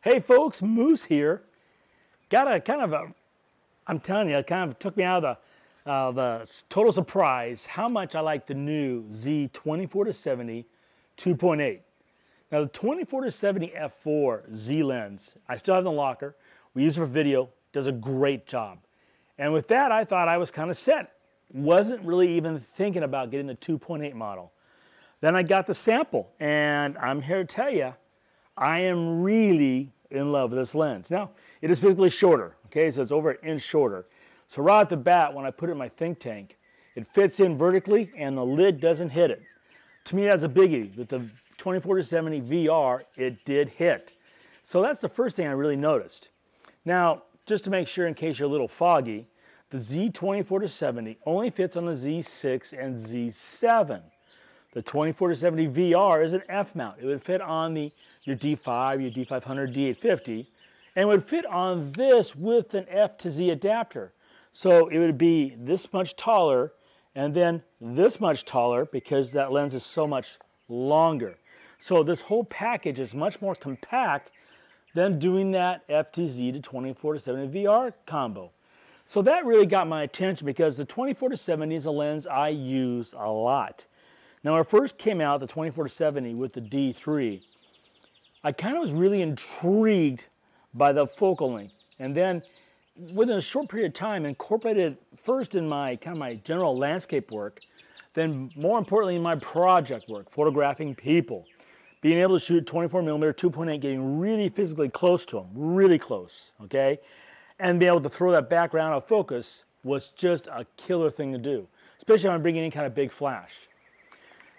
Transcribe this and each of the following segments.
Hey folks, Moose here. Got a I'm telling you, it kind of took me out of the total surprise how much I like the new Z24-70 2.8. Now the 24-70f4 Z lens, I still have in the locker. We use it for video, does a great job. And with that, I thought I was kind of set. Wasn't really even thinking about getting the 2.8 model. Then I got the sample, and I'm here to tell you, I am really in love with this lens. Now, it is physically shorter, okay, so it's over an inch shorter. So right off the bat, when I put it in my think tank, it fits in vertically and the lid doesn't hit it. To me, that's a biggie. With the 24-70 VR, it did hit. So that's the first thing I really noticed. Now, just to make sure in case you're a little foggy, the Z24-70 only fits on the Z6 and Z7. The 24-70 VR is an F mount. It would fit on your D5, your D500, D850, and would fit on this with an F to Z adapter. So it would be this much taller and then this much taller because that lens is so much longer. So this whole package is much more compact than doing that F to Z to 24-70 VR combo. So that really got my attention because the 24-70 is a lens I use a lot. Now, when it first came out, the 24-70 with the D3, I kind of was really intrigued by the focal length, and then within a short period of time, incorporated first in my general landscape work, then more importantly in my project work, photographing people, being able to shoot 24mm 2.8, getting really physically close to them, really close, okay, and be able to throw that background out of focus was just a killer thing to do, especially when I'm bringing in kind of big flash.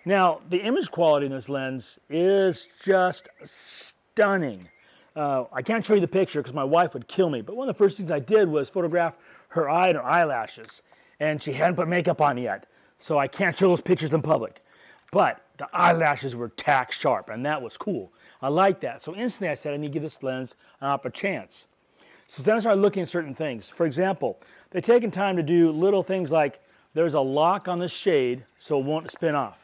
Now, the image quality in this lens is just stunning. I can't show you the picture because my wife would kill me, but one of the first things I did was photograph her eye and her eyelashes, and she hadn't put makeup on yet, so I can't show those pictures in public. But the eyelashes were tack sharp, and that was cool. I liked that, so instantly I said I need to give this lens a chance. So then I started looking at certain things. For example, they've taken time to do little things like there's a lock on the shade so it won't spin off.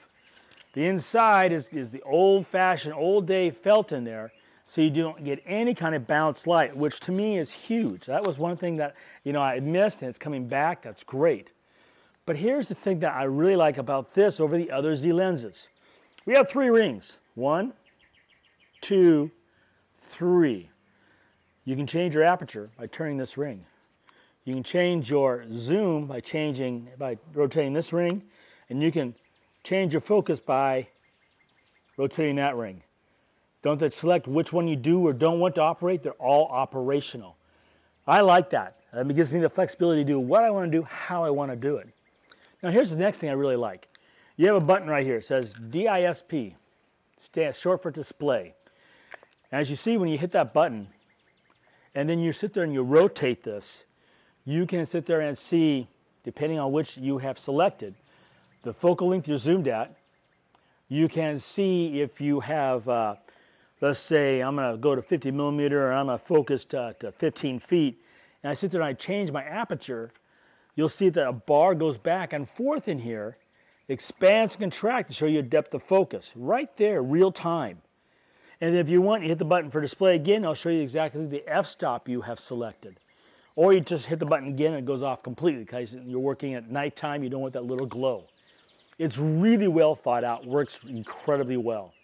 The inside is the old-fashioned, old-day felt in there, so you don't get any kind of bounce light, which to me is huge. That was one thing that I missed, and it's coming back. That's great. But here's the thing that I really like about this over the other Z lenses. We have 3 rings. 1, 2, 3. You can change your aperture by turning this ring. You can change your zoom by rotating this ring, and you can change your focus by rotating that ring. Don't have to select which one you do or don't want to operate. They're all operational. I like that. It gives me the flexibility to do what I want to do, how I want to do it. Now here's the next thing I really like. You have a button right here. It says DISP. Stands short for display. As you see, when you hit that button, and then you sit there and you rotate this, you can sit there and see, depending on which you have selected, the focal length you're zoomed at. You can see if you have, let's say I'm going to go to 50mm or I'm going to focus to 15 feet, and I sit there and I change my aperture, you'll see that a bar goes back and forth in here, expands and contracts to show you a depth of focus. Right there, real time. And if you want, you hit the button for display again, I'll show you exactly the f-stop you have selected. Or you just hit the button again and it goes off completely because you're working at nighttime, you don't want that little glow. It's really well thought out, works incredibly well.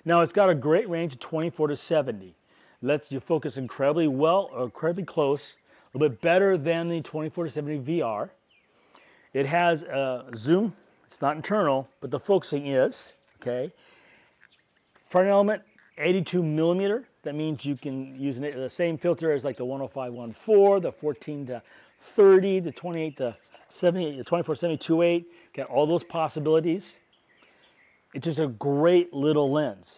Now it's got a great range of 24-70. Lets you focus incredibly well or incredibly close, a little bit better than the 24-70 VR. It has a zoom, it's not internal, but the focusing is, okay. Front element, 82mm. That means you can use the same filter as like the 105-1.4, the 14-30, the 28-70, the 24-70 2.8. Got all those possibilities. It's just a great little lens.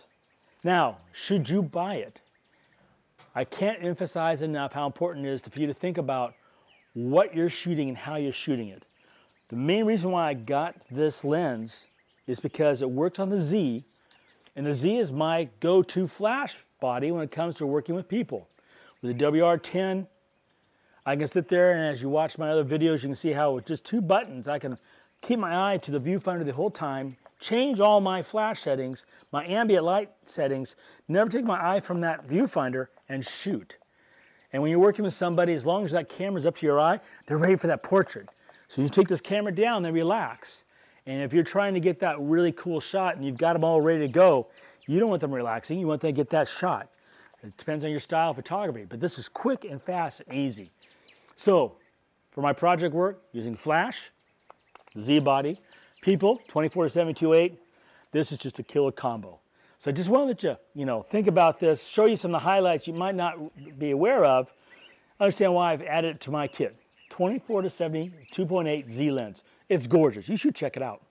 Now, should you buy it? I can't emphasize enough how important it is for you to think about what you're shooting and how you're shooting it. The main reason why I got this lens is because it works on the Z, and the Z is my go-to flash body when it comes to working with people. With the WR10, I can sit there, and as you watch my other videos, you can see how with just 2 buttons, I can keep my eye to the viewfinder the whole time, change all my flash settings, my ambient light settings, never take my eye from that viewfinder, and shoot. And when you're working with somebody, as long as that camera's up to your eye, they're ready for that portrait. So you take this camera down, then relax. And if you're trying to get that really cool shot and you've got them all ready to go, you don't want them relaxing, you want them to get that shot. It depends on your style of photography, but this is quick and fast and easy. So, for my project work, using flash, Z-body, people, 24-70f2.8, this is just a killer combo. So I just wanted to let you, think about this, show you some of the highlights you might not be aware of, understand why I've added it to my kit. 24-70 2.8 Z lens. It's gorgeous. You should check it out.